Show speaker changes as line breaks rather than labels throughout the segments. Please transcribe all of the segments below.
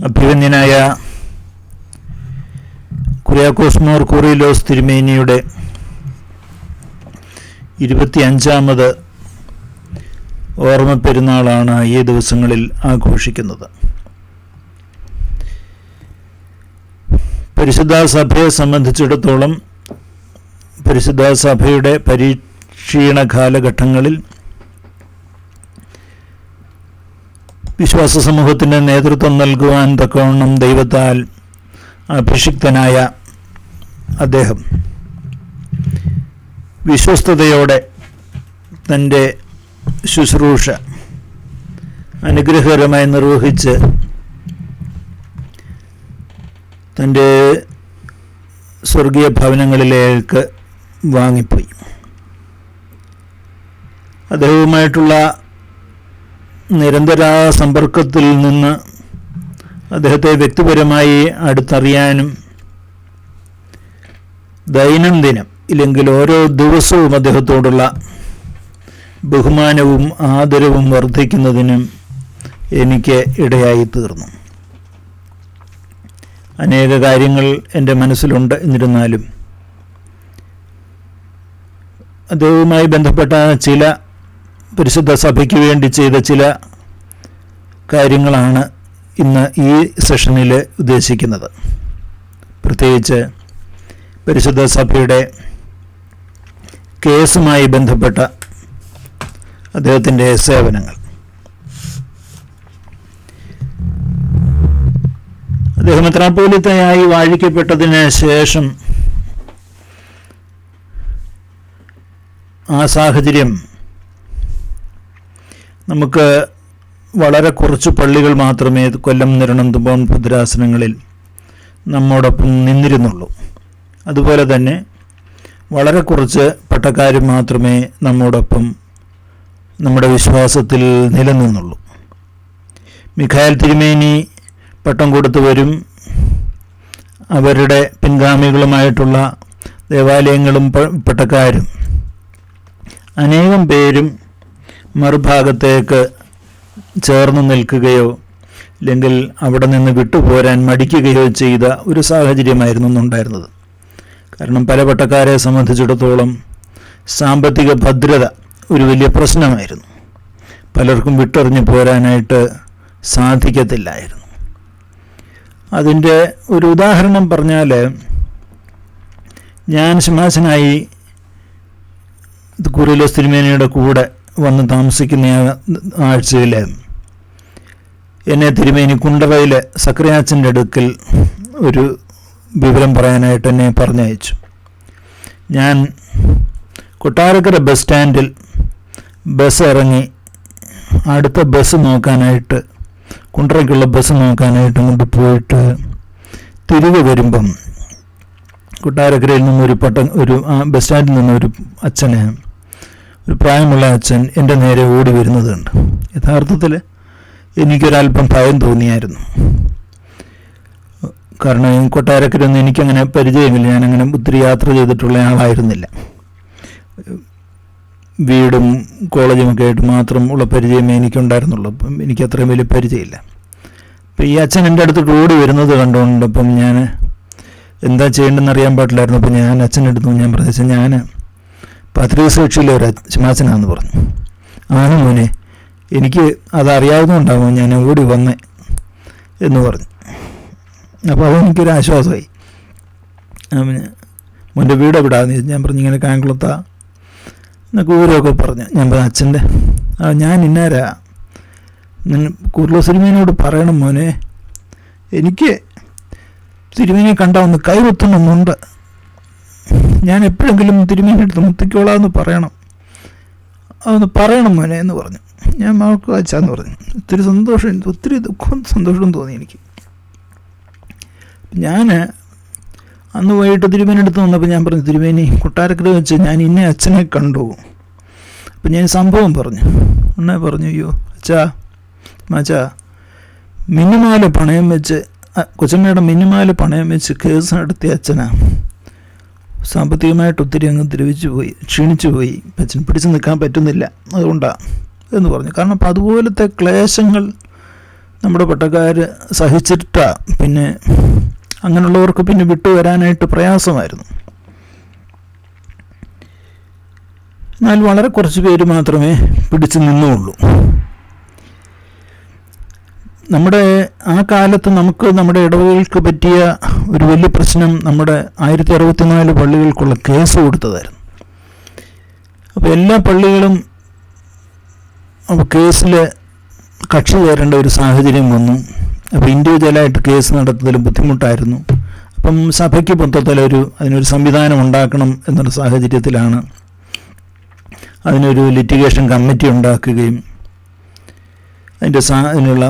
അഭിവന്യനായ കുര്യാക്കോസ് മോർ കൂറിലോസ് തിരുമേനിയുടെ 25ാമത് ഓർമ്മ പെരുന്നാളാണ് ഈ ദിവസങ്ങളിൽ ആഘോഷിക്കുന്നത്. പരിശുദ്ധ സഭയെ സംബന്ധിച്ചിടത്തോളം പരിശുദ്ധ സഭയുടെ പരീക്ഷീണ കാലഘട്ടങ്ങളിൽ വിശ്വാസ സമൂഹത്തിന് നേതൃത്വം നൽകുവാൻ തക്കവണ്ണം ദൈവത്താൽ അഭിഷിക്തനായ അദ്ദേഹം വിശ്വസ്തയോടെ തൻ്റെ ശുശ്രൂഷ അനുഗ്രഹകരമായി നിർവഹിച്ച് തൻ്റെ സ്വർഗീയ ഭവനങ്ങളിലേക്ക് വാങ്ങിപ്പോയി. അദ്ദേഹവുമായിട്ടുള്ള നിരന്തര സമ്പർക്കത്തിൽ നിന്ന് അദ്ദേഹത്തെ വ്യക്തിപരമായി അടുത്തറിയാനും ദൈനംദിനം ഇല്ലെങ്കിൽ ഓരോ ദിവസവും അദ്ദേഹത്തോടുള്ള ബഹുമാനവും ആദരവും വർദ്ധിക്കുന്നതിനും എനിക്ക് ഇടയായി തീർന്നു. അനേക കാര്യങ്ങൾ എൻ്റെ മനസ്സിലുണ്ട്. എന്നിരുന്നാലും അദ്ദേഹവുമായി ബന്ധപ്പെട്ട ചില പരിശുദ്ധ സഭയ്ക്ക് വേണ്ടി ചെയ്ത ചില കാര്യങ്ങളാണ് ഇന്ന് ഈ സെഷനിൽ ഉദ്ദേശിക്കുന്നത്. പ്രത്യേകിച്ച് പരിശുദ്ധ സഭയുടെ കേസുമായി ബന്ധപ്പെട്ട അദ്ദേഹത്തിൻ്റെ സേവനങ്ങൾ. അദ്ദേഹം മെത്രാപ്പോലീത്തയായി വാഴിക്കപ്പെട്ടതിന് ശേഷം ആ സാഹചര്യം നമുക്ക് വളരെ കുറച്ച് പള്ളികൾ മാത്രമേ കൊല്ലം, നിരണം, തുമ്പോൺ ഭദ്രാസനങ്ങളിൽ നമ്മോടൊപ്പം നിന്നിരുന്നുള്ളൂ. അതുപോലെ തന്നെ വളരെ കുറച്ച് പട്ടക്കാരും മാത്രമേ നമ്മോടൊപ്പം നമ്മുടെ വിശ്വാസത്തിൽ നിലനിന്നുള്ളൂ. മിഖായേൽ തിരുമേനി പട്ടം കൊടുത്തവരും അവരുടെ പിൻഗാമികളുമായിട്ടുള്ള ദേവാലയങ്ങളും പട്ടക്കാരും അനേകം പേരും മറുഭാഗത്തേക്ക് ചേർന്ന് നിൽക്കുകയോ അല്ലെങ്കിൽ അവിടെ നിന്ന് വിട്ടുപോരാൻ മടിക്കുകയോ ചെയ്ത ഒരു സാഹചര്യമായിരുന്നു ഉണ്ടായിരുന്നത്. കാരണം പല പട്ടക്കാരെ സംബന്ധിച്ചിടത്തോളം സാമ്പത്തിക ഭദ്രത ഒരു വലിയ പ്രശ്നമായിരുന്നു. പലർക്കും വിട്ടെറിഞ്ഞു പോരാനായിട്ട് സാധിക്കത്തില്ലായിരുന്നു. അതിൻ്റെ ഒരു ഉദാഹരണം പറഞ്ഞാൽ, ഞാൻ ശമാശനായി കൂറിലോസ് തിരുമേനിയുടെ കൂടെ വന്ന് താമസിക്കുന്ന ആഴ്ചയിൽ എന്നെ തിരുമേനി കുണ്ടറയിൽ സക്രിയാച്ചൻ്റെ അടുക്കൽ ഒരു വിവരം പറയാനായിട്ട് എന്നെ പറഞ്ഞയച്ചു. ഞാൻ കൊട്ടാരക്കര ബസ് സ്റ്റാൻഡിൽ ബസ് ഇറങ്ങി അടുത്ത ബസ് നോക്കാനായിട്ട്, കുണ്ടറയ്ക്കുള്ള ബസ് നോക്കാനായിട്ട് കൊണ്ട് പോയിട്ട് തിരികെ വരുമ്പം കൊട്ടാരക്കരയിൽ നിന്നൊരു ബസ് സ്റ്റാൻഡിൽ നിന്നൊരു അച്ഛനെ, ഒരു പ്രായമുള്ള അച്ഛൻ എൻ്റെ നേരെ ഓടി വരുന്നതുണ്ട്. യഥാർത്ഥത്തിൽ എനിക്കൊരല്പം ഭയം തോന്നിയായിരുന്നു. കാരണം കൊട്ടാരക്കരയൊന്നും എനിക്കങ്ങനെ പരിചയമില്ല. ഞാനങ്ങനെ ഒത്തിരി യാത്ര ചെയ്തിട്ടുള്ള ആളായിരുന്നില്ല. വീടും കോളേജുമൊക്കെ ആയിട്ട് മാത്രം ഉള്ള പരിചയമേ എനിക്കുണ്ടായിരുന്നുള്ളൂ. അപ്പം എനിക്ക് അത്രയും വലിയ പരിചയമില്ല. അപ്പം ഈ അച്ഛൻ എൻ്റെ അടുത്തോട്ട് ഓടി വരുന്നത് കണ്ടുകൊണ്ട് അപ്പം ഞാൻ എന്താ ചെയ്യേണ്ടതെന്ന് അറിയാൻ പാടില്ലായിരുന്നു. അപ്പം ഞാൻ അച്ഛനെടുത്തു ഞാൻ പറഞ്ഞു, ഞാൻ പത്രീസ് കക്ഷിയിലെ ഒരു ശമാശനാന്ന് പറഞ്ഞു. ആണ് മോനെ, എനിക്ക് അതറിയാവുന്നതുകൊണ്ടാകുമോ ഞാൻ ഓടി വന്നേ എന്ന് പറഞ്ഞു. അപ്പോൾ അതെനിക്കൊരു ആശ്വാസമായി. മോൻ്റെ വീട് എവിടെയാണെന്ന് ചോദിച്ചു. ഞാൻ പറഞ്ഞു ഇങ്ങനെ കായംകുളത്താ എന്നൊക്കെ ഊരൊക്കെ പറഞ്ഞു. ഞാൻ പറഞ്ഞു അച്ഛൻ്റെ ഞാൻ ഇന്നാരാ, കൂർലോസ് തിരുമേനിയോട് പറയണം മോനെ, എനിക്ക് തിരുമേനിയെ കണ്ടാൽ ഒന്ന് കൈവെത്തണമെന്നുണ്ട്, ഞാൻ എപ്പോഴെങ്കിലും തിരുമേനി എടുത്ത് മുത്തിക്കോളാമെന്ന് പറയണം, അതൊന്ന് പറയണം മോനെ എന്ന് പറഞ്ഞു. ഞാൻ മകൾക്ക് അച്ഛാന്ന് പറഞ്ഞു. ഒത്തിരി സന്തോഷം, ഒത്തിരി ദുഃഖവും സന്തോഷവും തോന്നി എനിക്ക്. ഞാൻ അന്ന് വൈകിട്ട് തിരുമേനി എടുത്ത് വന്നപ്പോൾ ഞാൻ പറഞ്ഞു, തിരുമേനി കൊട്ടാരക്കര വെച്ച് ഞാൻ ഇന്ന അച്ഛനെ കണ്ടു. അപ്പം ഞാൻ സംഭവം പറഞ്ഞു. ഉണ്ണേ പറഞ്ഞു, അയ്യോ അച്ഛാ മിന്നുമാല പണയം വെച്ച്, കൊച്ചമ്മയുടെ മിന്നുമാല പണയം വെച്ച് കേസ് നടത്തിയ അച്ഛനാ. സാമ്പത്തികമായിട്ട് ഒത്തിരി അങ്ങ് ക്ഷീണിച്ചു പോയി, അച്ഛൻ പിടിച്ചു നിൽക്കാൻ പറ്റുന്നില്ല, അതുകൊണ്ടാണ് എന്ന് പറഞ്ഞു. കാരണം അപ്പം അതുപോലത്തെ ക്ലേശങ്ങൾ നമ്മുടെ പട്ടക്കാർ സഹിച്ചിട്ടാ പിന്നെ അങ്ങനെയുള്ളവർക്ക് പിന്നെ വിട്ടുവരാനായിട്ട് പ്രയാസമായിരുന്നു. എന്നാൽ വളരെ കുറച്ച് പേര് മാത്രമേ പിടിച്ചു നിന്നുള്ളൂ. നമ്മുടെ ആ കാലത്ത് നമ്മുടെ ഇടവകൾക്ക് പറ്റിയ ഒരു വലിയ പ്രശ്നം നമ്മുടെ 1064 പള്ളികൾക്കുള്ള കേസ് കൊടുത്തതായിരുന്നു. അപ്പോൾ എല്ലാ പള്ളികളും കേസിൽ കക്ഷി ചേരേണ്ട ഒരു സാഹചര്യം വന്നു. അപ്പോൾ ഇൻഡിവിജ്വലായിട്ട് കേസ് നടത്തുന്നതിൽ ബുദ്ധിമുട്ടായിരുന്നു. അപ്പം സഭയ്ക്ക് മൊത്തത്തിൽ അതിനൊരു സംവിധാനം ഉണ്ടാക്കണം എന്നൊരു സാഹചര്യത്തിലാണ് അതിനൊരു ലിറ്റിഗേഷൻ കമ്മിറ്റി ഉണ്ടാക്കുകയും അതിനുള്ള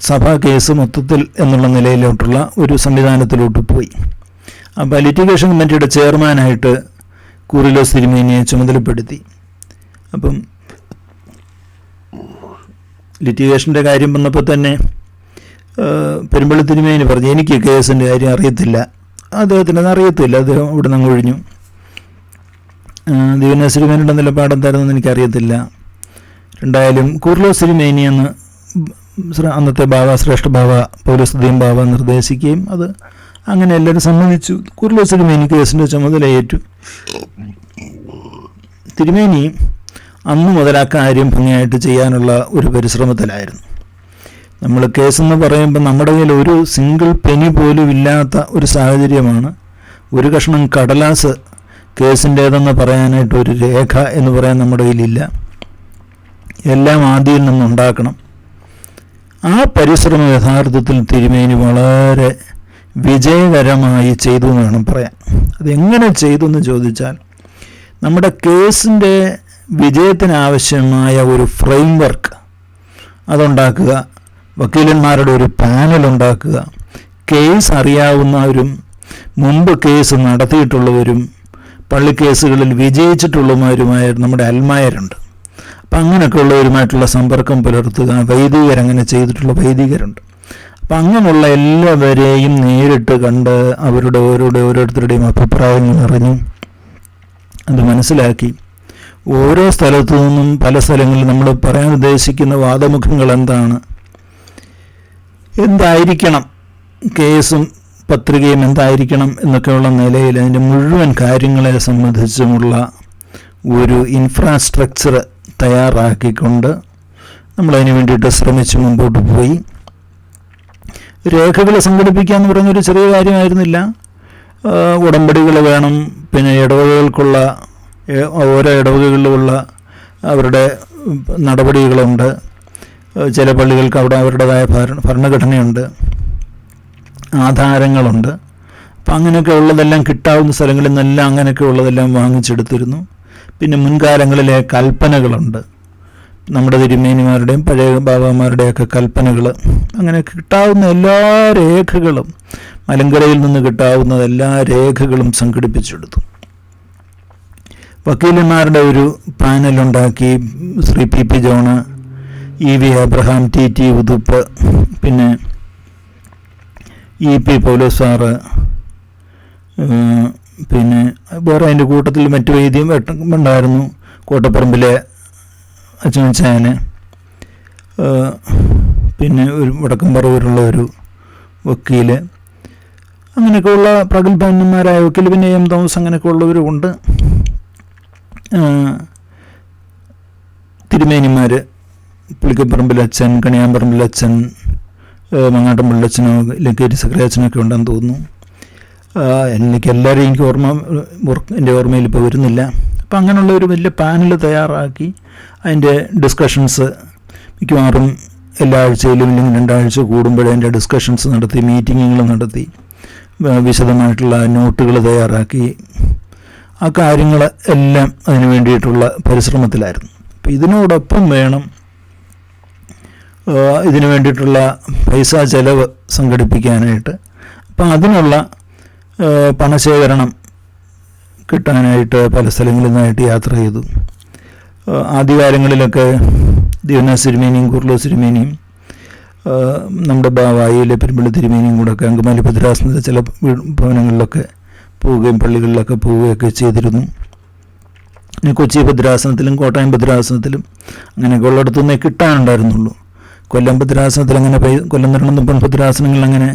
സഭാ കേസ് മൊത്തത്തിൽ എന്നുള്ള നിലയിലോട്ടുള്ള ഒരു സംവിധാനത്തിലോട്ട് പോയി. അപ്പോൾ ലിറ്റിഗേഷൻ കമ്മിറ്റിയുടെ ചെയർമാനായിട്ട് കൂറിലോസ് തിരുമേനിയെ ചുമതലപ്പെടുത്തി. അപ്പം ലിറ്റിഗേഷൻ്റെ കാര്യം വന്നപ്പോൾ തന്നെ പെരുമ്പള്ളി തിരുമേനി പറഞ്ഞു, എനിക്ക് കേസിൻ്റെ കാര്യം അറിയത്തില്ല, അദ്ദേഹത്തിന് അത് അറിയത്തില്ല, അദ്ദേഹം ഇവിടെ നിന്ന് ഒഴിഞ്ഞു. ദിവ്യനേസ് തിരുമേനിയുടെ നിലപാടെന്തായിരുന്നെന്ന് എനിക്കറിയത്തില്ല. രണ്ടായാലും കൂർലോസ് തിരുമേനി എന്ന് അന്നത്തെ ശ്രേഷ്ഠ ബാവ പൗലോസ് ബാവ നിർദ്ദേശിക്കുകയും അത് അങ്ങനെ എല്ലാവരും സമ്മതിച്ചു. കൂർലോസ് തിരുമേനി കേസിൻ്റെ ചുമതലയേറ്റു. തിരുമേനി അന്ന് മുതൽ ആ കാര്യം ഭംഗിയായിട്ട് ചെയ്യാനുള്ള ഒരു പരിശ്രമത്തിലായിരുന്നു. നമ്മൾ കേസെന്ന് പറയുമ്പോൾ നമ്മുടെ കയ്യിൽ ഒരു സിംഗിൾ പെനി പോലും ഇല്ലാത്ത ഒരു സാഹചര്യമാണ്. ഒരു കഷ്ണം കടലാസ് കേസിൻ്റേതെന്ന് പറയാനായിട്ട് ഒരു രേഖ എന്ന് പറയാൻ നമ്മുടെ കയ്യിലില്ല. എല്ലാം ആദ്യം നിന്നുണ്ടാക്കണം. ആ പരിശ്രമം യഥാർത്ഥത്തിൽ തിരുമേനി വളരെ വിജയകരമായി ചെയ്തു എന്ന് വേണം പറയാൻ. അതെങ്ങനെ ചെയ്തു എന്ന് ചോദിച്ചാൽ, നമ്മുടെ കേസിൻ്റെ വിജയത്തിനാവശ്യമായ ഒരു ഫ്രെയിം വർക്ക് അതുണ്ടാക്കുക, വക്കീലന്മാരുടെ ഒരു പാനൽ ഉണ്ടാക്കുക, കേസ് അറിയാവുന്നവരും മുമ്പ് കേസ് നടത്തിയിട്ടുള്ളവരും പള്ളിക്കേസുകളിൽ വിജയിച്ചിട്ടുള്ളവരുമായ നമ്മുടെ അൽമായരുണ്ട്. അപ്പം അങ്ങനെയൊക്കെ ഉള്ളവരുമായിട്ടുള്ള സമ്പർക്കം പുലർത്തുക. വൈദികരങ്ങനെ ചെയ്തിട്ടുള്ള വൈദികരുണ്ട്. അപ്പം അങ്ങനെയുള്ള എല്ലാവരെയും നേരിട്ട് കണ്ട് അവരുടെ ഓരോരുത്തരുടെയും അഭിപ്രായങ്ങൾ അറിഞ്ഞു അത് മനസ്സിലാക്കി. ഓരോ സ്ഥലത്തു നിന്നും പല സ്ഥലങ്ങളിൽ നമ്മൾ പറയാൻ ഉദ്ദേശിക്കുന്ന വാദമുഖങ്ങൾ എന്തായിരിക്കണം, കേസും പത്രികയും എന്തായിരിക്കണം എന്നൊക്കെയുള്ള നിലയിൽ അതിൻ്റെ മുഴുവൻ കാര്യങ്ങളെ സംബന്ധിച്ചുമുള്ള ഒരു ഇൻഫ്രാസ്ട്രക്ചർ തയ്യാറാക്കിക്കൊണ്ട് നമ്മളതിന് വേണ്ടിയിട്ട് ശ്രമിച്ച് മുമ്പോട്ട് പോയി. രേഖകൾ സംഘടിപ്പിക്കുക എന്ന് പറഞ്ഞൊരു ചെറിയ കാര്യമായിരുന്നില്ല. ഉടമ്പടികൾ വേണം, പിന്നെ ഇടവകകൾക്കുള്ള ഓരോ ഇടവകകളിലുമുള്ള അവരുടെ നടപടികളുണ്ട്. ചില പള്ളികൾക്ക് അവിടെ അവരുടേതായ ഭരണഘടനയുണ്ട്, ആധാരങ്ങളുണ്ട്. അപ്പം അങ്ങനെയൊക്കെ ഉള്ളതെല്ലാം കിട്ടാവുന്ന സ്ഥലങ്ങളിൽ നിന്നെല്ലാം അങ്ങനെയൊക്കെ ഉള്ളതെല്ലാം വാങ്ങിച്ചെടുത്തിരുന്നു. പിന്നെ മുൻകാലങ്ങളിലെ കൽപ്പനകളുണ്ട്, നമ്മുടെ തിരുമേനിമാരുടെയും പഴയ ബാബാമാരുടെയൊക്കെ കൽപ്പനകൾ. അങ്ങനെ കിട്ടാവുന്ന എല്ലാ രേഖകളും, മലങ്കരയിൽ നിന്ന് കിട്ടാവുന്ന എല്ലാ രേഖകളും സംഘടിപ്പിച്ചെടുത്തു. വക്കീലന്മാരുടെ ഒരു പാനലുണ്ടാക്കി. Shri P John, EV Abraham, TT Uthup, പിന്നെ EP പൗലോസ് സാറ്, പിന്നെ വേറെ അതിൻ്റെ കൂട്ടത്തിൽ മറ്റു വൈദ്യം ഉണ്ടായിരുന്നു. കോട്ടപ്പറമ്പിലെ അച്ഛനച്ചായന്, പിന്നെ ഒരു വടക്കംപറവൂരുള്ള ഒരു വക്കീല്, അങ്ങനെയൊക്കെയുള്ള പ്രഗത്ഭന്മാരായ വക്കീൽ, പിന്നെ M തോമസ്, അങ്ങനെയൊക്കെ ഉള്ളവരുമുണ്ട്. തിരുമേനിമാർ, പുളിക്കപ്പറമ്പിലച്ഛൻ, കണിയാമ്പറമ്പിലച്ഛൻ, മങ്ങാട്ടമ്പള്ളിലച്ഛനോ ലക്കേരി സക്രിയച്ഛനൊക്കെ ഉണ്ടെന്ന് തോന്നുന്നു. എല്ലാവരും എനിക്ക് എൻ്റെ ഓർമ്മയിൽ ഇപ്പോൾ വരുന്നില്ല. അപ്പം അങ്ങനെയുള്ള ഒരു വലിയ പാനൽ തയ്യാറാക്കി അതിൻ്റെ ഡിസ്കഷൻസ് മിക്കവാറും എല്ലാ ആഴ്ചയിലും ഇല്ലെങ്കിൽ 2 ആഴ്ച കൂടുമ്പോഴേ അതിൻ്റെ ഡിസ്കഷൻസ് നടത്തി, മീറ്റിങ്ങുകൾ നടത്തി, വിശദമായിട്ടുള്ള നോട്ടുകൾ തയ്യാറാക്കി, ആ കാര്യങ്ങൾ എല്ലാം അതിന് വേണ്ടിയിട്ടുള്ള പരിശ്രമത്തിലായിരുന്നു. അപ്പം ഇതിനോടൊപ്പം വേണം ഇതിനു വേണ്ടിയിട്ടുള്ള പൈസ ചെലവ് സംഘടിപ്പിക്കാനായിട്ട്. അപ്പം അതിനുള്ള പണശേഖരണം കിട്ടാനായിട്ട് പല സ്ഥലങ്ങളിൽ നിന്നായിട്ട് യാത്ര ചെയ്തു. ആദ്യകാലങ്ങളിലൊക്കെ ദിവനാസ് തിരുമേനിയും കുർലോസ് തിരുമേനിയും നമ്മുടെ ബാവായിലെ പെരുമ്പള്ളി തിരുമേനിയും കൂടെ ഒക്കെ അങ്കമാലി ഭദ്രാസനത്തിലെ ചില ഭവനങ്ങളിലൊക്കെ പോവുകയും പള്ളികളിലൊക്കെ പോവുകയൊക്കെ ചെയ്തിരുന്നു. പിന്നെ കൊച്ചി ഭദ്രാസനത്തിലും കോട്ടയം ഭദ്രാസനത്തിലും അങ്ങനെയൊക്കെ ഉള്ളിടത്തുനിന്നേ കിട്ടാനുണ്ടായിരുന്നുള്ളൂ. കൊല്ലം ഭദ്രാസനത്തിൽ അങ്ങനെ കൊല്ലം നെടുമങ്ങാട് ഭദ്രാസനങ്ങളിൽ അങ്ങനെ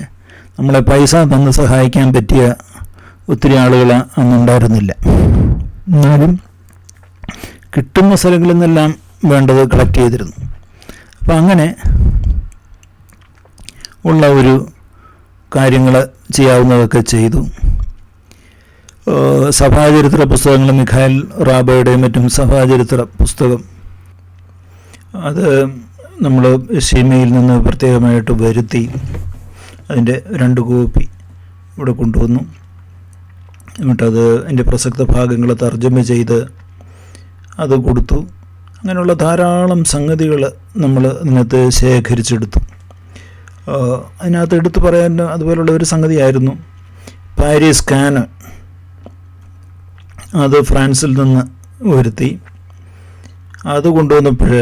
നമ്മളെ പൈസ തന്ന് സഹായിക്കാൻ പറ്റിയ ഒത്തിരി ആളുകൾ അന്നുണ്ടായിരുന്നില്ല. എന്നാലും കിട്ടുന്ന സ്ഥലങ്ങളിൽ നിന്നെല്ലാം വേണ്ടത് കളക്ട് ചെയ്തിരുന്നു. അപ്പം അങ്ങനെ ഉള്ള ഒരു കാര്യങ്ങൾ ചെയ്യാവുന്നതൊക്കെ ചെയ്തു. സഭാചരിത്ര പുസ്തകങ്ങൾ, മിഖായൽ റാബയുടെയും മറ്റും സഭാചരിത്ര പുസ്തകം, അത് നമ്മൾ ഷീമയിൽ നിന്ന് പ്രത്യേകമായിട്ട് വരുത്തി അതിൻ്റെ 2 കോപ്പി ഇവിടെ കൊണ്ടുവന്നു. എന്നിട്ടത് അതിൻ്റെ പ്രസക്ത ഭാഗങ്ങൾ തർജ്ജമ ചെയ്ത് അത് കൊടുത്തു. അങ്ങനെയുള്ള ധാരാളം സംഗതികൾ നമ്മൾ അതിനകത്ത് ശേഖരിച്ചെടുത്തു. അതിനകത്ത് എടുത്തു പറയാൻ അതുപോലുള്ള ഒരു സംഗതിയായിരുന്നു പാരീസ് കാനോൻ. അത് ഫ്രാൻസിൽ നിന്ന് വരുത്തി. അത് കൊണ്ടുവന്നപ്പോൾ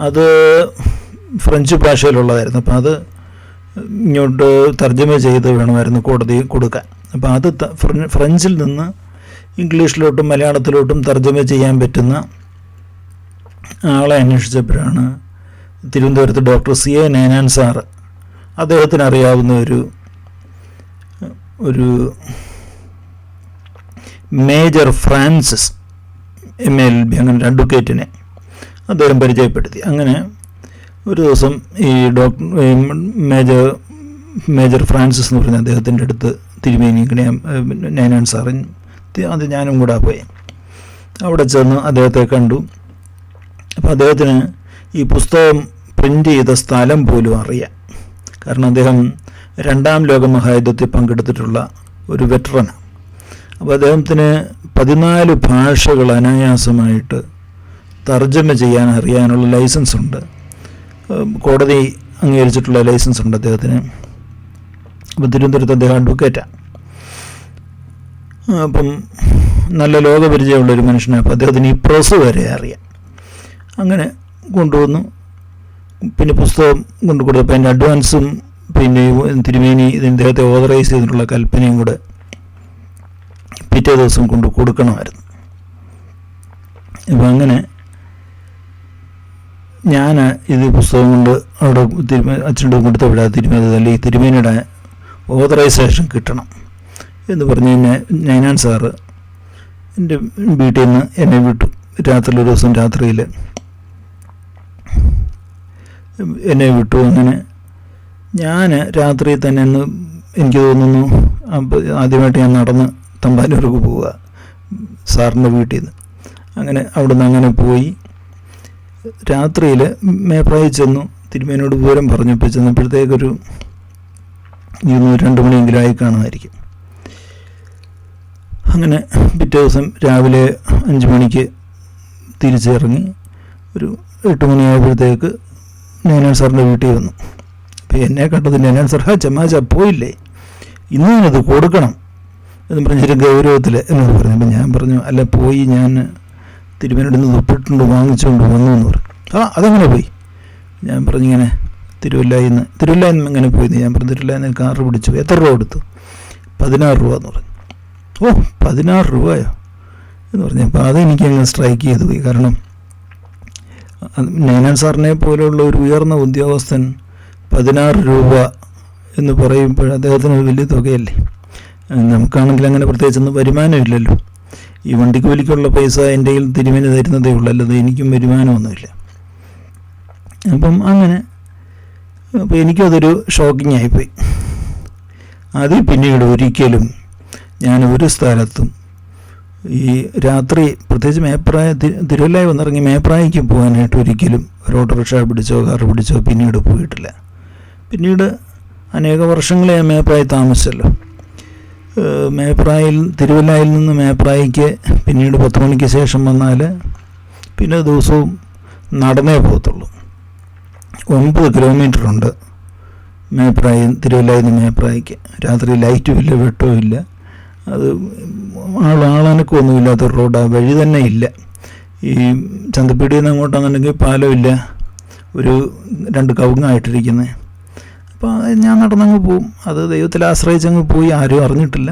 അത് ഫ്രഞ്ച് ഭാഷയിലുള്ളതായിരുന്നു. അപ്പം അത് ഇങ്ങോട്ട് തർജ്ജമ ചെയ്ത് വേണമായിരുന്നു കോടതി കൊടുക്കാൻ. അപ്പം അത് ഫ്രഞ്ചിൽ നിന്ന് ഇംഗ്ലീഷിലോട്ടും മലയാളത്തിലോട്ടും തർജ്ജമ ചെയ്യാൻ പറ്റുന്ന ആളെ അന്വേഷിച്ചപ്പോഴാണ് തിരുവനന്തപുരത്ത് ഡോക്ടർ C.A. നൈനാൻ സാറ്, അദ്ദേഹത്തിന് അറിയാവുന്ന ഒരു മേജർ ഫ്രാൻസിസ് MLB, അങ്ങനെ അഡ്വക്കേറ്റിനെ അദ്ദേഹം പരിചയപ്പെടുത്തി. അങ്ങനെ ഒരു ദിവസം ഈ മേജർ ഫ്രാൻസിസ് എന്ന് പറഞ്ഞ അദ്ദേഹത്തിൻ്റെ അടുത്ത് തിരുമേനി നൈനാൻ സാറും അത് ഞാനും കൂടെ പോയി. അവിടെ ചെന്ന് അദ്ദേഹത്തെ കണ്ടു. അപ്പോൾ അദ്ദേഹത്തിന് ഈ പുസ്തകം പ്രിൻ്റ് ചെയ്ത സ്ഥലം പോലും അറിയാം. കാരണം അദ്ദേഹം 2ാം ലോകമഹായുദ്ധത്തിൽ പങ്കെടുത്തിട്ടുള്ള ഒരു വെറ്ററനാണ്. അപ്പോൾ അദ്ദേഹത്തിന് 14 ഭാഷകൾ അനായാസമായിട്ട് തർജ്ജമ ചെയ്യാൻ അറിയാനുള്ള ലൈസൻസ് ഉണ്ട്. കോടതി അംഗീകരിച്ചിട്ടുള്ള ലൈസൻസ് ഉണ്ട് അദ്ദേഹത്തിന്. അപ്പോൾ തിരുവനന്തപുരത്ത് അദ്ദേഹം അഡ്വക്കേറ്റാണ്. അപ്പം നല്ല ലോകപരിചയമുള്ളൊരു മനുഷ്യനാണ്. അപ്പോൾ അദ്ദേഹത്തിന് ഈ പ്രസ് വരെ അറിയാം. അങ്ങനെ കൊണ്ടുവന്നു. പിന്നെ പുസ്തകം കൊണ്ടു കൊടുത്തപ്പോൾ അതിൻ്റെ അഡ്വാൻസും പിന്നെ തിരുമേനി ഇദ്ദേഹത്തെ ഓതറൈസ് ചെയ്തിട്ടുള്ള കൽപ്പനയും കൂടെ പിറ്റേ ദിവസം കൊണ്ട് കൊടുക്കണമായിരുന്നു. അപ്പം അങ്ങനെ ഞാൻ ഇത് പുസ്തകം കൊണ്ട് അവിടെ അച്ഛൻ്റെ കൊടുത്തവിടെ തിരുമേനി തിരുമേനിയുടെ ഓതറൈസേഷൻ കിട്ടണം എന്ന് പറഞ്ഞ് നൈനാൻ സാറ് എൻ്റെ വീട്ടിൽ നിന്ന് എന്നെ വിട്ടു. ഒരു ദിവസം രാത്രിയിൽ എന്നെ വിട്ടു. അങ്ങനെ ഞാൻ രാത്രി തന്നെ എനിക്ക് തോന്നുന്നു ആദ്യമായിട്ട് ഞാൻ നടന്ന് തമ്പാനൂർക്ക് പോവുക സാറിൻ്റെ വീട്ടിൽ നിന്ന്. അങ്ങനെ അവിടെ നിന്ന് അങ്ങനെ പോയി രാത്രിയിൽ മേപ്രായി ചെന്നു. തിരുമേനോട് വിവരം പറഞ്ഞപ്പോൾ ചെന്നപ്പോഴത്തേക്കൊരു 2 മണിയെങ്കിലും ആയി കാണുമായിരിക്കും. അങ്ങനെ പിറ്റേ ദിവസം രാവിലെ 5 മണിക്ക് തിരിച്ചിറങ്ങി ഒരു 8 മണിയായപ്പോഴത്തേക്ക് നൈനാൻ സാറിൻ്റെ വീട്ടിൽ വന്നു. അപ്പോൾ എന്നെ കണ്ടത് നൈനാൻ സാർ, ചമ്മാച്ച പോയില്ലേ, ഇന്ന് ഞാനത് കൊടുക്കണം എന്ന് പറഞ്ഞൊരു ഗൗരവത്തിൽ എന്നോട് പറഞ്ഞു. അപ്പം ഞാൻ പറഞ്ഞു, അല്ല പോയി, ഞാൻ തിരുമേനിയുടെ നിന്ന് തൊപ്പിട്ടുണ്ട് വാങ്ങിച്ചുകൊണ്ട് വന്നു എന്ന് പറഞ്ഞു. അതങ്ങനെ പോയി. ഞാൻ പറഞ്ഞു ഇങ്ങനെ തിരുവല്ലായിൽ നിന്ന് എങ്ങനെ പോയി. ഞാൻ പറഞ്ഞു തിരുവല്ലായിൽ നിന്ന് കാറ് പിടിച്ചു. എത്ര രൂപ കൊടുത്തു? 16 രൂപ എന്ന് പറഞ്ഞു. 16 രൂപയോ എന്ന് പറഞ്ഞു. അപ്പോൾ അതെനിക്ക് അങ്ങ് സ്ട്രൈക്ക് ചെയ്തു പോയി. കാരണം നൈനാൻ സാറിനെ പോലെയുള്ള ഒരു ഉയർന്ന ഉദ്യോഗസ്ഥൻ 16 രൂപ എന്ന് പറയുമ്പോൾ അദ്ദേഹത്തിന് ഒരു വലിയ തുകയല്ലേ. നമുക്കാണെങ്കിൽ അങ്ങനെ പ്രത്യേകിച്ചൊന്നും വരുമാനമില്ലല്ലോ. ഈ വണ്ടിക്കൂലിക്കുള്ള പൈസ എൻ്റെ കയ്യിൽ തിരുമേനി തരുന്നതേ ഉള്ളൂ, അല്ലാതെ എനിക്കും വരുമാനമൊന്നുമില്ല. അപ്പം അങ്ങനെ അപ്പോൾ എനിക്കതൊരു ഷോക്കിംഗ് ആയിപ്പോയി. അതിൽ പിന്നീട് ഒരിക്കലും ഞാൻ ഒരു സ്ഥലത്തും ഈ രാത്രി പ്രത്യേകിച്ച് തിരുവല്ലായി വന്നിറങ്ങി മേപ്രായിക്ക് പോകാനായിട്ട് ഒരിക്കലും ഒരു ഓട്ടോറിക്ഷ പിടിച്ചോ കാർ പിടിച്ചോ പിന്നീട് പോയിട്ടില്ല. പിന്നീട് അനേക വർഷങ്ങളെ ഞാൻ മേപ്രായി താമസിച്ചല്ലോ. തിരുവല്ലായിൽ നിന്ന് മേപ്രായിക്ക് പിന്നീട് 10 മണിക്ക് ശേഷം വന്നാൽ പിന്നെ ദിവസവും നടന്നേ പോകത്തുള്ളൂ. 9 കിലോമീറ്ററുണ്ട് തിരുവല്ലായിൽ നിന്ന് മേപ്രായിക്ക്. രാത്രി ലൈറ്റും ഇല്ല, വെട്ടവും ഇല്ല. അത് ആളനക്കൊന്നും ഇല്ലാത്തൊരു റോഡാണ്. വഴി തന്നെ ഇല്ല. ഈ ചന്തപ്പീടിയിൽ നിന്ന് അങ്ങോട്ടാണെന്നുണ്ടെങ്കിൽ പാലമില്ല, ഒരു 2 കവുങ്ങായിട്ടിരിക്കുന്നത്. അപ്പോൾ ഞാൻ നടന്നങ്ങ് പോവും. അത് ദൈവത്തിൽ ആശ്രയിച്ചങ്ങ് പോയി. ആരും അറിഞ്ഞിട്ടില്ല.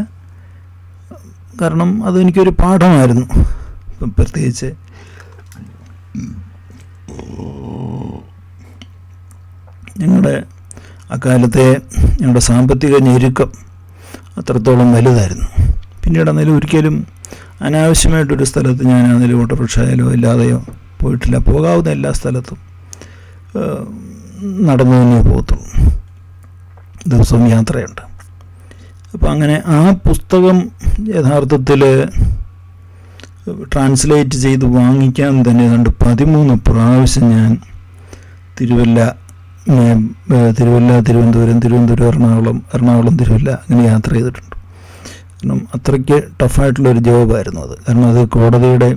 കാരണം അതെനിക്കൊരു പാഠമായിരുന്നു. പ്രത്യേകിച്ച് അക്കാലത്തെ ഞങ്ങളുടെ സാമ്പത്തിക ഞെരുക്കം അത്രത്തോളം വലുതായിരുന്നു. പിന്നീട് അന്നേരം ഒരിക്കലും അനാവശ്യമായിട്ടൊരു സ്ഥലത്ത് ഞാൻ അതിൽ ഓട്ടോറിക്ഷയിലോ ഇല്ലാതെയോ പോയിട്ടില്ല. പോകാവുന്ന എല്ലാ സ്ഥലത്തും നടന്നു തന്നെ പോകത്തുള്ളൂ. ദിവസവും യാത്രയുണ്ട്. അപ്പോൾ അങ്ങനെ ആ പുസ്തകം യഥാർത്ഥത്തിൽ ട്രാൻസ്ലേറ്റ് ചെയ്ത് വാങ്ങിക്കാൻ തന്നെ 13 പ്രാവശ്യം ഞാൻ തിരുവനന്തപുരം, എറണാകുളം, തിരുവല്ല അങ്ങനെ യാത്ര ചെയ്തിട്ടുണ്ട്. കാരണം അത്രയ്ക്ക് ടഫായിട്ടുള്ളൊരു ജോബായിരുന്നു അത്. കാരണം അത് കോടതിയുടെ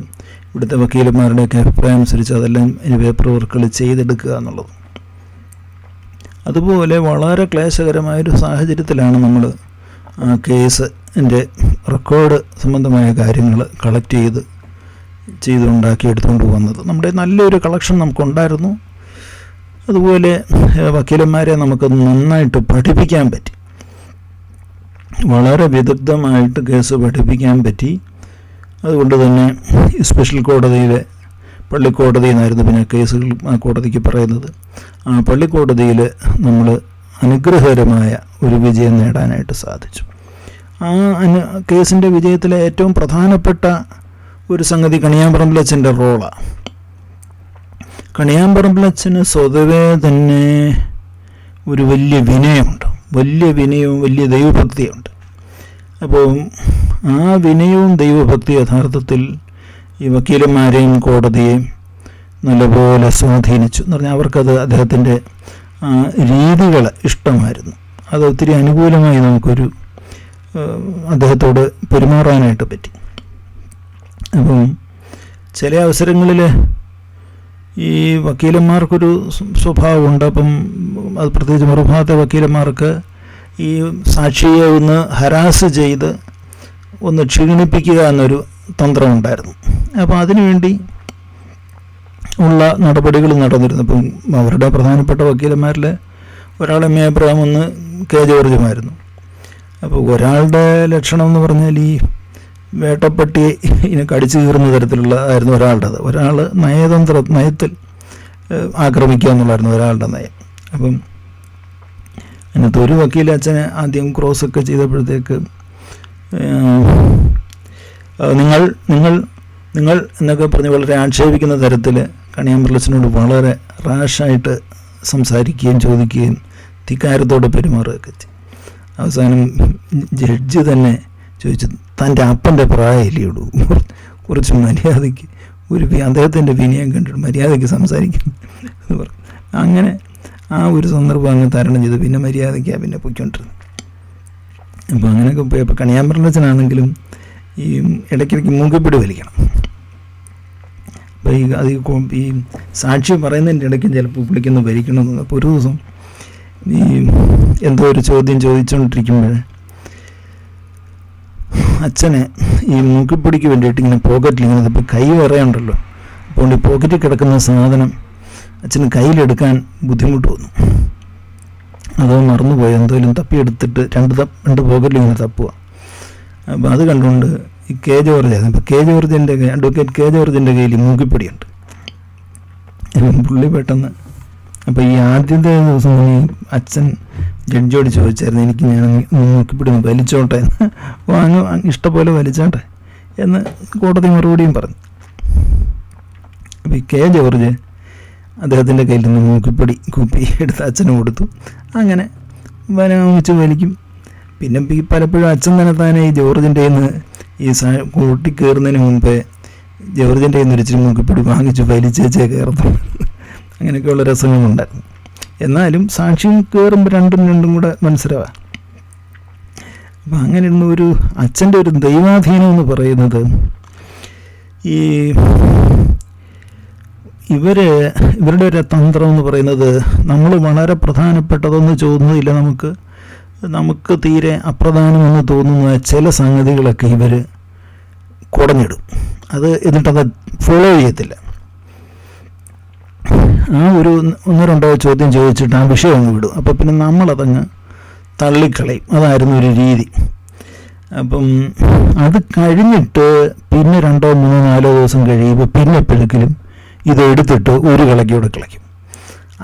ഇവിടുത്തെ വക്കീലന്മാരുടെയൊക്കെ അഭിപ്രായം അനുസരിച്ച് അതെല്ലാം പേപ്പർ വർക്കുകൾ ചെയ്തെടുക്കുക എന്നുള്ളത്. അതുപോലെ വളരെ ക്ലേശകരമായൊരു സാഹചര്യത്തിലാണ് നമ്മൾ ആ കേസിൻ്റെ റെക്കോർഡ് സംബന്ധമായ കാര്യങ്ങൾ കളക്ട് ചെയ്തുണ്ടാക്കി എടുത്തുകൊണ്ട് പോകുന്നത്. നമ്മുടെ നല്ലൊരു കളക്ഷൻ നമുക്കുണ്ടായിരുന്നു. അതുപോലെ വക്കീലന്മാരെ നമുക്ക് നന്നായിട്ട് പഠിപ്പിക്കാൻ പറ്റി. വളരെ വിദഗ്ധമായിട്ട് കേസ് പഠിപ്പിക്കാൻ പറ്റി. അതുകൊണ്ട് തന്നെ സ്പെഷ്യൽ കോടതിയിലെ പള്ളിക്കോടതി എന്നായിരുന്നു പിന്നെ കേസുകൾ ആ കോടതിക്ക് പറയുന്നത്. ആ പള്ളിക്കോടതിയിൽ നമ്മൾ അനുഗ്രഹകരമായ ഒരു വിജയം നേടാനായിട്ട് സാധിച്ചു. ആ കേസിൻ്റെ വിജയത്തിലെ ഏറ്റവും പ്രധാനപ്പെട്ട ഒരു സംഗതി കണിയാമ്പറമ്പിലച്ഛൻ്റെ റോളാണ്. കണിയാമ്പറമ്പിലച്ഛന് സ്വതവേ തന്നെ ഒരു വലിയ വിനയമുണ്ട്. വലിയ വിനയവും വലിയ ദൈവഭക്തിയുണ്ട്. അപ്പോൾ ആ വിനയവും ദൈവഭക്തി യഥാർത്ഥത്തിൽ ഈ വക്കീലന്മാരെയും കോടതിയെയും നല്ലപോലെ സ്വാധീനിച്ചു എന്ന് പറഞ്ഞാൽ അവർക്കത് അദ്ദേഹത്തിൻ്റെ രീതികൾ ഇഷ്ടമായിരുന്നു. അത് ഒത്തിരി അനുകൂലമായി നമുക്കൊരു അദ്ദേഹത്തോട് പെരുമാറാനായിട്ട് പറ്റി. അപ്പം ചില അവസരങ്ങളിൽ ഈ വക്കീലന്മാർക്കൊരു സ്വഭാവമുണ്ട്. അപ്പം അത് പ്രത്യേകിച്ച് മറുഭാഗത്തെ വക്കീലന്മാർക്ക് ഈ സാക്ഷിയെ ഒന്ന് ഹരാസ് ചെയ്ത് ഒന്ന് ക്ഷീണിപ്പിക്കുക എന്നൊരു തന്ത്രമുണ്ടായിരുന്നു. അപ്പോൾ അതിനുവേണ്ടി ഉള്ള നടപടികൾ നടന്നിരുന്നു. ഇപ്പം അവരുടെ പ്രധാനപ്പെട്ട വക്കീലന്മാരിൽ ഒരാൾ എം എ അബ്രഹാം, ഒന്ന് കെ ജോർജുമായിരുന്നു. അപ്പോൾ ഒരാളുടെ ലക്ഷണം എന്ന് പറഞ്ഞാൽ ഈ വേട്ടപ്പട്ടി ഇതിനെ കടിച്ചു കീറുന്ന തരത്തിലുള്ളതായിരുന്നു ഒരാളുടേത്. ഒരാൾ നയത്തിൽ ആക്രമിക്കുക എന്നുള്ളതായിരുന്നു ഒരാളുടെ നയം. അപ്പം അതിനകത്ത് ഒരു വക്കീലച്ഛനെ ആദ്യം ക്രോസൊക്കെ ചെയ്തപ്പോഴത്തേക്ക് നിങ്ങൾ എന്നൊക്കെ പറഞ്ഞ് വളരെ ആക്ഷേപിക്കുന്ന തരത്തിൽ കണിയാമ്പറമ്പിലച്ഛനോട് വളരെ റാഷായിട്ട് സംസാരിക്കുകയും ചോദിക്കുകയും ധിക്കാരത്തോടെ പെരുമാറുകയൊക്കെ ചെയ്യും. അവസാനം ജഡ്ജി തന്നെ ചോദിച്ചു, തൻ്റെ അപ്പൻ്റെ പ്രായമില്ലേയുള്ളൂ, കുറച്ച് മര്യാദയ്ക്ക് അദ്ദേഹത്തിൻ്റെ വിനയം കണ്ടിട്ട് മര്യാദയ്ക്ക് സംസാരിക്കും എന്ന് പറഞ്ഞു. അങ്ങനെ ആ ഒരു സന്ദർഭം അങ്ങ് തരണം ചെയ്തു. പിന്നെ മര്യാദയ്ക്കാണ് പിന്നെ പൊയ്ക്കൊണ്ടിരുന്നത്. അപ്പോൾ അങ്ങനെയൊക്കെ പോയി. അപ്പോൾ കണിയാമ്പറമ്പിലച്ഛനാണെങ്കിലും ഈ ഇടയ്ക്കിടയ്ക്ക് മൂക്കിപ്പിടി വലിക്കണം. അപ്പോൾ ഈ സാക്ഷി പറയുന്നതിൻ്റെ ഇടയ്ക്കും ചിലപ്പോൾ പുള്ളിക്കൊന്ന് ഭരിക്കണമെന്ന്. അപ്പോൾ ഒരു ദിവസം ഈ എന്തോ ഒരു ചോദ്യം ചോദിച്ചുകൊണ്ടിരിക്കുമ്പോൾ അച്ഛനെ ഈ മൂക്കിപ്പിടിക്ക് വേണ്ടിയിട്ട് ഇങ്ങനെ പോക്കറ്റിൽ ഇങ്ങനെ ഇപ്പോൾ കൈ വിറയുണ്ടല്ലോ, അപ്പോൾ ഈ പോക്കറ്റിൽ കിടക്കുന്ന സാധനം അച്ഛന് കയ്യിലെടുക്കാൻ ബുദ്ധിമുട്ട് വന്നു. അതോ മറന്നുപോയി, എന്തോലും തപ്പിയെടുത്തിട്ട് രണ്ട് പോക്കറ്റിൽ ഇങ്ങനെ തപ്പുക. അപ്പോൾ അത് കണ്ടുകൊണ്ട് ഈ കെ ജോർജ്, അപ്പോൾ അഡ്വക്കേറ്റ് കെ ജോർജിൻ്റെ കയ്യിൽ മൂക്കിപ്പിടിയുണ്ട്. പുള്ളി പെട്ടെന്ന്, അപ്പോൾ ഈ ആദ്യത്തെ ദിവസം ഈ അച്ഛൻ ജഡ്ജിയോട് ചോദിച്ചായിരുന്നു, എനിക്ക് ഞാൻ മൂക്കിപ്പിടി വലിച്ചോട്ടെ എന്ന്. അപ്പോൾ അങ്ങ് ഇഷ്ടംപോലെ വലിച്ചോട്ടെ എന്ന് കോടതി മറുപടിയും പറഞ്ഞു. അപ്പോൾ ഈ കെ ജോർജ് അദ്ദേഹത്തിൻ്റെ കയ്യിൽ നിന്ന് മൂക്കിപ്പൊടി കുപ്പി എടുത്ത് അച്ഛന് കൊടുത്തു. അങ്ങനെ വെച്ച് വലിക്കും. പിന്നെ ഈ പലപ്പോഴും അച്ഛൻ തന്നെ ഈ ജോർജിൻ്റെ ഈ കൂട്ടി കയറുന്നതിന് മുമ്പേ ജോർജിൻ്റെ ഒരു ഇച്ചിരി മൂക്കിപ്പിടി വാങ്ങിച്ച് വലിച്ചേച്ചേ കയറുന്നു. അങ്ങനെയൊക്കെയുള്ള രസങ്ങളുണ്ടായിരുന്നു. എന്നാലും സാക്ഷ്യം കയറുമ്പോൾ രണ്ടും കൂടെ മനസ്സിലാവാം. അപ്പം അങ്ങനെ ഒരു അച്ഛൻ്റെ ഒരു ദൈവാധീനം എന്ന് പറയുന്നത് ഈ ഇവരുടെ ഒരു തന്ത്രം എന്ന് പറയുന്നത് നമ്മൾ വളരെ പ്രധാനപ്പെട്ടതൊന്നും ചോദിക്കുന്നില്ല, നമുക്ക് തീരെ അപ്രധാനമെന്ന് തോന്നുന്ന ചില സംഗതികളൊക്കെ ഇവർ കുടഞ്ഞിടും. എന്നിട്ടത് ഫോളോ ചെയ്യത്തില്ല. ആ ഒരു 1-2 ചോദ്യം ചോദിച്ചിട്ട് ആ വിഷയം അങ്ങ് വിടും. അപ്പോൾ പിന്നെ നമ്മളതങ്ങ് തള്ളിക്കളയും. അതായിരുന്നു ഒരു രീതി. അപ്പം അത് കഴിഞ്ഞിട്ട് പിന്നെ 2, 3, 4 ദിവസം കഴിയുമ്പോൾ പിന്നെ എപ്പോഴെങ്കിലും ഇത് എടുത്തിട്ട് ഒരു കളക്കൂടെ കളയ്ക്കും.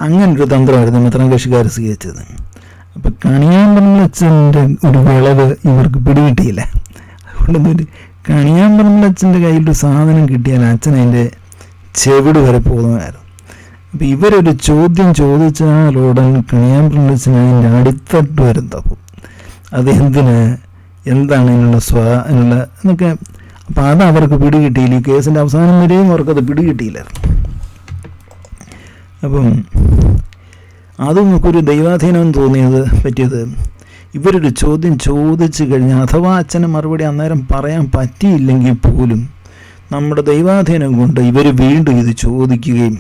അങ്ങനൊരു തന്ത്രമായിരുന്നു മെത്രാൻകക്ഷിക്കാർ സ്വീകരിച്ചത്. അപ്പം കണിയാമ്പറമ്പലച്ഛൻ്റെ ഒരു വിളവ് ഇവർക്ക് പിടികിട്ടിയില്ല. അതുകൊണ്ട് കണിയാമ്പറമ്പലച്ഛൻ്റെ കയ്യിലൊരു സാധനം കിട്ടിയാൽ അച്ഛൻ അതിൻ്റെ ചെവിട് വരെ പോകുന്നതായിരുന്നു. അപ്പം ഇവരൊരു ചോദ്യം ചോദിച്ചാലുടൻ കണിയാമ്പറമ്പലച്ഛൻ അതിൻ്റെ അടിത്തട്ട് വരും തപ്പും. അത് എന്താണ് ഇതിനുള്ള എന്നൊക്കെ. അപ്പം അത് അവർക്ക് പിടികിട്ടിയില്ല. ഈ കേസിൻ്റെ അവസാനം വരെയും അവർക്കത് പിടികിട്ടിയില്ലായിരുന്നു. അപ്പം അത് നമുക്കൊരു ദൈവാധീനം പറ്റിയത് ഇവരൊരു ചോദ്യം ചോദിച്ചു കഴിഞ്ഞാൽ അഥവാ അച്ഛന് മറുപടി അന്നേരം പറയാൻ പറ്റിയില്ലെങ്കിൽ പോലും നമ്മുടെ ദൈവാധീനം കൊണ്ട് ഇവർ വീണ്ടും ഇത് ചോദിക്കുകയും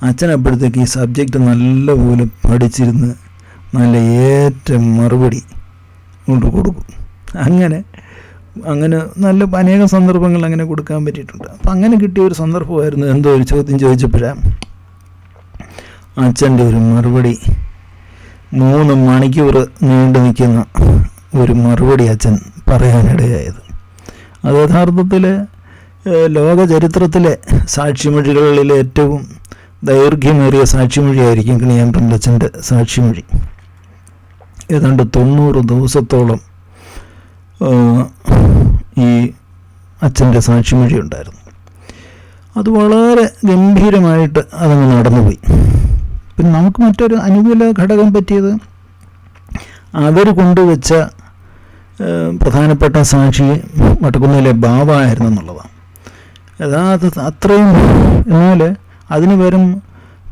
അച്ഛനപ്പോഴത്തേക്ക് ഈ സബ്ജക്റ്റ് നല്ലപോലെ പഠിച്ചിരുന്ന് നല്ല ഏറ്റവും മറുപടി കൊണ്ട് കൊടുക്കും. അങ്ങനെ നല്ല അനേകം സന്ദർഭങ്ങൾ അങ്ങനെ കൊടുക്കാൻ പറ്റിയിട്ടുണ്ട്. അപ്പം അങ്ങനെ കിട്ടിയ ഒരു സന്ദർഭമായിരുന്നു. എന്തോ ഒരു ചോദ്യം ചോദിച്ചപ്പോഴാണ് അച്ഛൻ്റെ ഒരു മറുപടി 3 മണിക്കൂർ നീണ്ടു നിൽക്കുന്ന ഒരു മറുപടി അച്ഛൻ പറയാനിടയായത്. അത് യഥാർത്ഥത്തിൽ ലോക ചരിത്രത്തിലെ സാക്ഷിമൊഴികളിലെ ഏറ്റവും ദൈർഘ്യമേറിയ സാക്ഷിമൊഴിയായിരിക്കും കണിയാമ്പറമ്പലച്ഛൻ്റെ സാക്ഷിമൊഴി. ഏതാണ്ട് 90 ദിവസത്തോളം ഈ അച്ഛൻ്റെ സാക്ഷിമൊഴി ഉണ്ടായിരുന്നു. അത് വളരെ ഗംഭീരമായിട്ട് അതങ്ങ് നടന്നുപോയി. പിന്നെ നമുക്ക് മറ്റൊരു അനുകൂല ഘടകം പറ്റിയത് അവർ കൊണ്ടുവച്ച പ്രധാനപ്പെട്ട സാക്ഷി വട്ടക്കുന്നിലെ ബാബ ആയിരുന്നു എന്നുള്ളതാണ്. യഥാർത്ഥ അത്രയും എന്നാൽ അതിന് പകരം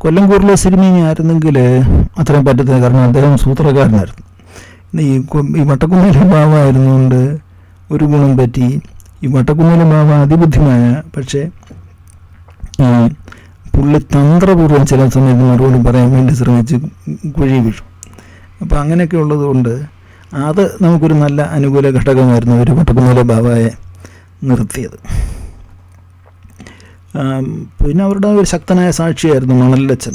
കൊല്ലംകൂറിലെ സിനിമ ആയിരുന്നെങ്കിൽ അത്രയും പറ്റത്തില്ല. കാരണം അദ്ദേഹം സൂത്രക്കാരനായിരുന്നു. ഈ വട്ടക്കുന്നിലെ ബാബ ആയിരുന്നുകൊണ്ട് ഒരു ഗുണം പറ്റി. ഈ വട്ടക്കുന്നിലെ ബാബ അതിബുദ്ധിമായ, പക്ഷേ പുള്ളി തന്ത്രപൂർവ്വം ചില സമയത്ത് മറുപടി പറയാൻ വേണ്ടി ശ്രമിച്ച് കുഴി വീഴും. അപ്പോൾ അങ്ങനെയൊക്കെ ഉള്ളതുകൊണ്ട് അത് നമുക്കൊരു നല്ല അനുകൂല ഘടകമായിരുന്നു ഒരു വട്ടക്കുന്നിലെ ബാബയെ നിർത്തിയത്. പിന്നെ അവരുടെ ഒരു ശക്തനായ സാക്ഷിയായിരുന്നു മണലച്ഛൻ.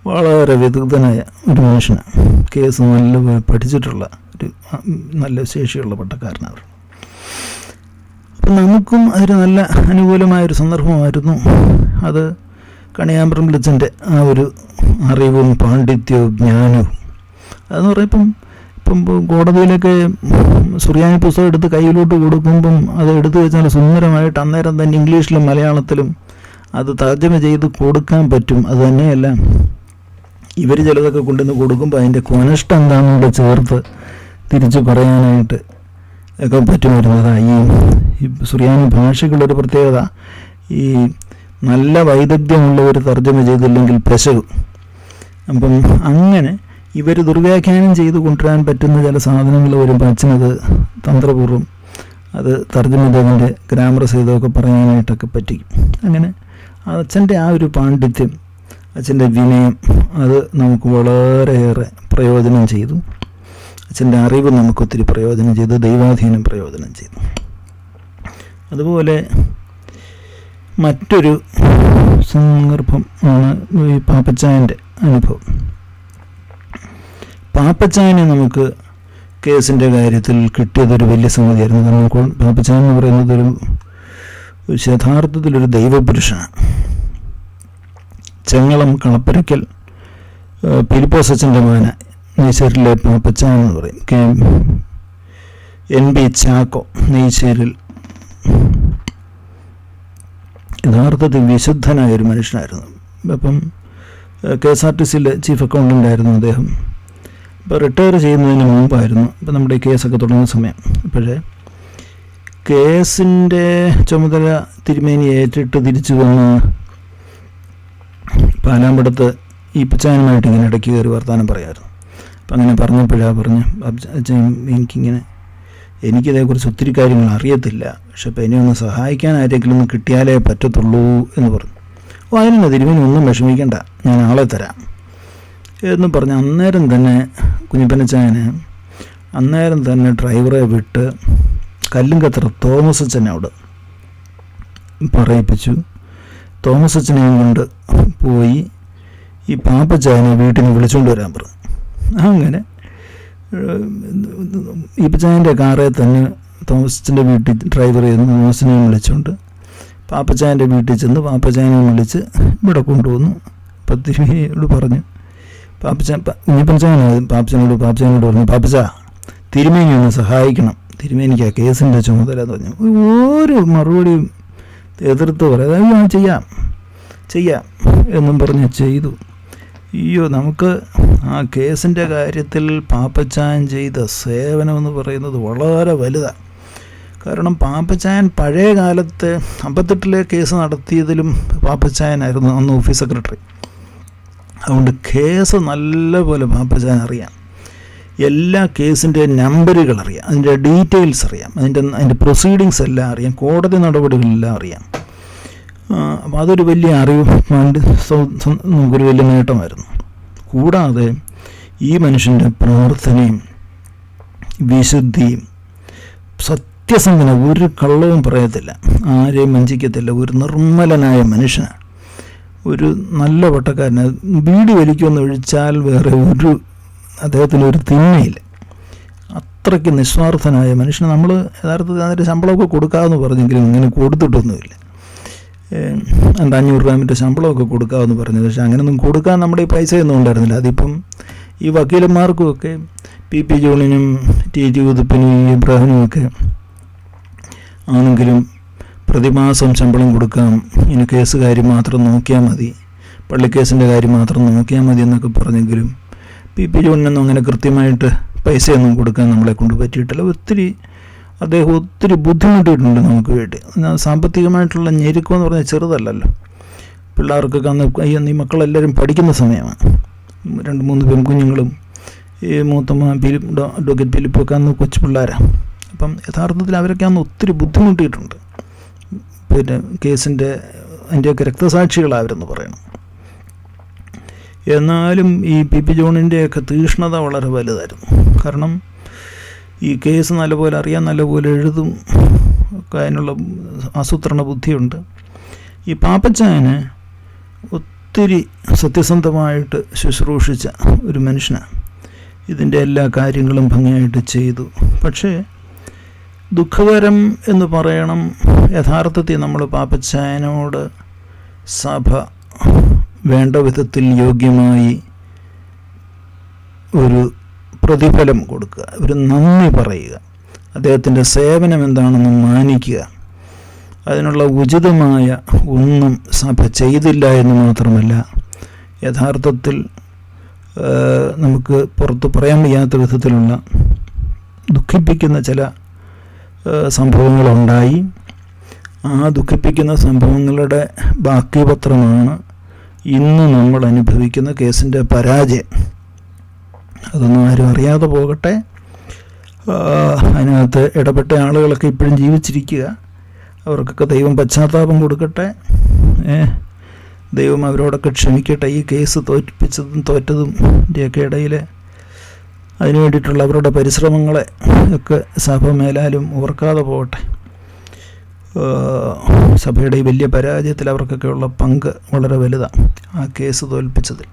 വളരെ വിദഗ്ധനായ ഒരു മനുഷ്യനാണ്. കേസ് നല്ല പഠിച്ചിട്ടുള്ള ഒരു നല്ല ശേഷിയുള്ള പട്ടക്കാരനാണ്. അപ്പം നമുക്കും അതൊരു നല്ല അനുകൂലമായൊരു സന്ദർഭമായിരുന്നു. അത് കണിയാമ്പറമ്പലച്ഛൻ്റെ ആ ഒരു അറിവും പാണ്ഡിത്യവും ജ്ഞാനവും അതെന്ന് പറയുമ്പം കോടതിയിലൊക്കെ സുറിയാനി പുസ്തകം എടുത്ത് കയ്യിലോട്ട് കൊടുക്കുമ്പം അത് എടുത്തു വെച്ചാൽ സുന്ദരമായിട്ട് അന്നേരം തന്നെ ഇംഗ്ലീഷിലും മലയാളത്തിലും അത് തർജ്ജമ ചെയ്ത് കൊടുക്കാൻ പറ്റും. അത് തന്നെയല്ല, ഇവർ ചിലതൊക്കെ കൊണ്ടുവന്ന് കൊടുക്കുമ്പോൾ അതിൻ്റെ കൊനഷ്ടം എന്താണെന്നുള്ളത് ചേർത്ത് തിരിച്ച് പറയാനായിട്ട് ഒക്കെ പറ്റുമായിരുന്നതാണ്. ഈ സുറിയാനി ഭാഷയ്ക്കുള്ളൊരു പ്രത്യേകത, ഈ നല്ല വൈദഗ്ധ്യമുള്ളവർ തർജ്ജമ ചെയ്തില്ലെങ്കിൽ പെശകും. അപ്പം അങ്ങനെ ഇവർ ദുർവ്യാഖ്യാനം ചെയ്ത് കൊണ്ടുവരാൻ പറ്റുന്ന ചില സാധനങ്ങൾ വരുമ്പോൾ അച്ഛനത് തന്ത്രപൂർവ്വം അത് തർജ്ജമ ചെയ്തതിൻ്റെ ഗ്രാമർ സഹിതമൊക്കെ പറയാനായിട്ടൊക്കെ പറ്റിക്കും. അങ്ങനെ അച്ഛൻ്റെ ആ ഒരു പാണ്ഡിത്യം, അച്ഛൻ്റെ വിനയം അത് നമുക്ക് വളരെയേറെ പ്രയോജനം ചെയ്തു. അച്ഛൻ്റെ അറിവ് നമുക്കൊത്തിരി പ്രയോജനം ചെയ്തു, ദൈവാധീനം പ്രയോജനം ചെയ്തു. അതുപോലെ മറ്റൊരു സന്ദർഭം ആണ് ഈ പാപ്പച്ചായൻ്റെ അനുഭവം. പാപ്പച്ചായനെ നമുക്ക് കേസിൻ്റെ കാര്യത്തിൽ കിട്ടിയതൊരു വലിയ സംഗതിയായിരുന്നു. കാരണം പാപ്പച്ചായൻ എന്ന് പറയുന്നത് യഥാർത്ഥത്തിലൊരു ദൈവപുരുഷനാണ്. ചെങ്ങളം കളപ്പരയ്ക്കൽ ഫിലിപ്പോസച്ചൻ്റെ മകന നെയ്ച്ചേരിലെ പാപ്പച്ചായൻ എന്ന് പറയും. NB ചാക്കോ നെയ്ച്ചേരിൽ യഥാർത്ഥത്തിൽ വിശുദ്ധനായൊരു മനുഷ്യനായിരുന്നു. അപ്പം KSRTCയിലെ ചീഫ് അക്കൗണ്ടൻ്റ് ആയിരുന്നു അദ്ദേഹം. ഇപ്പോൾ റിട്ടയർ ചെയ്യുന്നതിന് മുമ്പായിരുന്നു ഇപ്പോൾ നമ്മുടെ ഈ കേസൊക്കെ തുടങ്ങുന്ന സമയം. അപ്പോഴേ കേസിൻ്റെ ചുമതല തിരുമേനി ഏറ്റിട്ട് തിരിച്ചു വന്ന് പാലാമ്പടത്ത് ഈപ്പച്ചാനുമായിട്ട് ഇങ്ങനെ ഇടയ്ക്ക് കയറി വർത്താനം പറയാമായിരുന്നു. അപ്പം അങ്ങനെ പറഞ്ഞപ്പോഴാണ് അച്ഛൻ എനിക്കിതേക്കുറിച്ച് ഒത്തിരി കാര്യങ്ങൾ അറിയത്തില്ല, പക്ഷെ അപ്പം എന്നെ ഒന്ന് സഹായിക്കാൻ ആരെങ്കിലും ഒന്ന് കിട്ടിയാലേ പറ്റത്തുള്ളൂ എന്ന് പറഞ്ഞു. അതിനാണ് തിരുമേനി ഒന്നും വിഷമിക്കേണ്ട, ഞാൻ ആളെ തരാം എന്ന് പറഞ്ഞ് അന്നേരം തന്നെ കുഞ്ഞിപ്പനച്ചായന് അന്നേരം തന്നെ ഡ്രൈവറെ വിട്ട് കല്ലുംകത്ര തോമസ് അച്ഛനോട് പറയിപ്പിച്ചു. തോമസ് അച്ഛനെയും കൊണ്ട് പോയി ഈ പാപ്പച്ചായനെ വീട്ടിൽ നിന്ന് വിളിച്ചുകൊണ്ട് വരാൻ പറഞ്ഞു. അങ്ങനെ ഈപ്പച്ചായൻ്റെ കാറെ തന്നെ തോമസിൻ്റെ വീട്ടിൽ ഡ്രൈവർ ചെയ്ത് തോമസിനെയും വിളിച്ചുകൊണ്ട് പാപ്പച്ചായൻ്റെ വീട്ടിൽ ചെന്ന് പാപ്പച്ചായനെ വിളിച്ച് ഇവിടെ കൊണ്ടുവന്നു. അപ്പം തിരുമേനിയോട് പറഞ്ഞു, പാപ്പച്ചനോട് പറഞ്ഞു, പാപ്പച്ച തിരുമേനി ഒന്ന് സഹായിക്കണം, തിരുമേനിക്ക് ആ കേസിൻ്റെ ചുമതല എന്ന് പറഞ്ഞു. ഒരു മറുപടിയും എതിർത്ത് പറയാം, ഞാൻ ചെയ്യാം എന്നും പറഞ്ഞ് ചെയ്തു. അയ്യോ, നമുക്ക് ആ കേസിൻ്റെ കാര്യത്തിൽ പാപ്പച്ചായൻ ചെയ്ത സേവനമെന്ന് പറയുന്നത് വളരെ വലുതാണ്. കാരണം പാപ്പച്ചായൻ പഴയ കാലത്ത് 58 കേസ് നടത്തിയതിലും പാപ്പച്ചായനായിരുന്നു അന്ന് ഓഫീസ് സെക്രട്ടറി. അതുകൊണ്ട് കേസ് നല്ലപോലെ പാപ്പച്ചായൻ അറിയാം. എല്ലാ കേസിൻ്റെ നമ്പറുകൾ അറിയാം, അതിൻ്റെ ഡീറ്റെയിൽസ് അറിയാം, അതിൻ്റെ പ്രൊസീഡിങ്സ് എല്ലാം അറിയാം, കോടതി നടപടികളെല്ലാം അറിയാം. അപ്പോൾ അതൊരു വലിയ അറിവ് നമുക്കൊരു വലിയ നേട്ടമായിരുന്നു. കൂടാതെ ഈ മനുഷ്യൻ്റെ പ്രാർത്ഥനയും വിശുദ്ധിയും, സത്യസന്ധന, ഒരു കള്ളവും പറയത്തില്ല, ആരെയും വഞ്ചിക്കത്തില്ല, ഒരു നിർമ്മലനായ മനുഷ്യനാണ്, ഒരു നല്ല പട്ടക്കാരന്. ബീഡി വലിക്കുമെന്ന് ഒഴിച്ചാൽ വേറെ അദ്ദേഹത്തിന് ഒരു തിന്മയില്ല. അത്രയ്ക്ക് നിസ്വാർത്ഥനായ മനുഷ്യന് നമ്മൾ യഥാർത്ഥത്തിൽ അതിൻ്റെ ശമ്പളമൊക്കെ കൊടുക്കാമെന്ന് പറഞ്ഞെങ്കിലും ഇങ്ങനെ കൊടുത്തിട്ടൊന്നുമില്ല. 500 രൂപ മറ്റേ ശമ്പളമൊക്കെ കൊടുക്കാമെന്ന് പറഞ്ഞത്, പക്ഷേ അങ്ങനെയൊന്നും കൊടുക്കാൻ നമ്മുടെ ഈ പൈസയൊന്നും ഉണ്ടായിരുന്നില്ല. അതിപ്പം ഈ വക്കീലന്മാർക്കുമൊക്കെ PP ജോണിനും TG ഉതുപ്പിനും ഇബ്രാഹിനും ഒക്കെ ആണെങ്കിലും പ്രതിമാസം ശമ്പളം കൊടുക്കാം, ഇനി കേസ് കാര്യം മാത്രം നോക്കിയാൽ മതി, പള്ളിക്കേസിൻ്റെ കാര്യം മാത്രം നോക്കിയാൽ മതി എന്നൊക്കെ പറഞ്ഞെങ്കിലും PP ജോണിനൊന്നും അങ്ങനെ കൃത്യമായിട്ട് പൈസയൊന്നും കൊടുക്കാൻ നമ്മളെ കൊണ്ട് പറ്റിയിട്ടില്ല. അദ്ദേഹം ഒത്തിരി ബുദ്ധിമുട്ടിയിട്ടുണ്ട് നമുക്ക് വേണ്ടി. സാമ്പത്തികമായിട്ടുള്ള ഞെരുക്കമെന്ന് പറഞ്ഞാൽ ചെറുതല്ലല്ലോ. പിള്ളേർക്കൊക്കെ അന്ന് ഈ മക്കളെല്ലാവരും പഠിക്കുന്ന സമയമാണ്. 2-3 പെൺകുഞ്ഞുങ്ങളും ഈ മൂത്തമ്മ അഡ്വക്കേറ്റ് ഫിലിപ്പൊക്കെ അന്ന് കൊച്ചു പിള്ളേരാണ്. അപ്പം യഥാർത്ഥത്തിൽ അവരൊക്കെ അന്ന് ഒത്തിരി ബുദ്ധിമുട്ടിയിട്ടുണ്ട്. പിന്നെ കേസിൻ്റെ അതിൻ്റെയൊക്കെ രക്തസാക്ഷികളാവരെന്ന് പറയണം. എന്നാലും ഈ PP ജോണിൻ്റെയൊക്കെ തീഷ്ണത വളരെ വലുതായിരുന്നു. കാരണം ഈ കേസ് നല്ലപോലെ അറിയാൻ, നല്ലപോലെ എഴുതും ഒക്കെ, അതിനുള്ള ആസൂത്രണ ബുദ്ധിയുണ്ട്. ഈ പാപ്പച്ചായന് ഒത്തിരി സത്യസന്ധമായിട്ട് ശുശ്രൂഷിച്ച ഒരു മനുഷ്യനാണ്. ഇതിൻ്റെ എല്ലാ കാര്യങ്ങളും ഭംഗിയായിട്ട് ചെയ്തു. പക്ഷേ ദുഃഖകരം എന്ന് പറയണം, യഥാർത്ഥത്തിൽ നമ്മൾ പാപ്പച്ചായനോട് സഭ വേണ്ട വിധത്തിൽ യോഗ്യമായി ഒരു പ്രതിഫലം കൊടുക്കുക, ഒരു നന്ദി പറയുക, അദ്ദേഹത്തിൻ്റെ സേവനം എന്താണെന്ന് മാനിക്കുക, അതിനുള്ള ഉചിതമായ ഒന്നും സഭ ചെയ്തില്ല എന്ന് മാത്രമല്ല, യഥാർത്ഥത്തിൽ നമുക്ക് പുറത്ത് പറയാൻ വയ്യാത്ത വിധത്തിലുള്ള ദുഃഖിപ്പിക്കുന്ന ചില സംഭവങ്ങളുണ്ടായി. ആ ദുഃഖിപ്പിക്കുന്ന സംഭവങ്ങളുടെ ബാക്കി പത്രമാണ് ഇന്ന് നമ്മൾ അനുഭവിക്കുന്ന കേസിൻ്റെ പരാജയം. അതൊന്നും ആരും അറിയാതെ പോകട്ടെ. അതിനകത്ത് ഇടപെട്ട ആളുകളൊക്കെ ഇപ്പോഴും ജീവിച്ചിരിക്കുക. അവർക്കൊക്കെ ദൈവം പശ്ചാത്താപം കൊടുക്കട്ടെ. ദൈവം അവരോടൊക്കെ ക്ഷമിക്കട്ടെ. ഈ കേസ് തോറ്റതും ഒക്കെ ഇടയിൽ അതിനു വേണ്ടിയിട്ടുള്ള അവരുടെ പരിശ്രമങ്ങളെ ഒക്കെ സഭ മേലാലും ഓർക്കാതെ പോകട്ടെ. സഭയുടെ ഈ വലിയ പരാജയത്തിൽ അവർക്കൊക്കെയുള്ള പങ്ക് വളരെ വലുതാണ്, ആ കേസ് തോൽപ്പിച്ചതിൽ.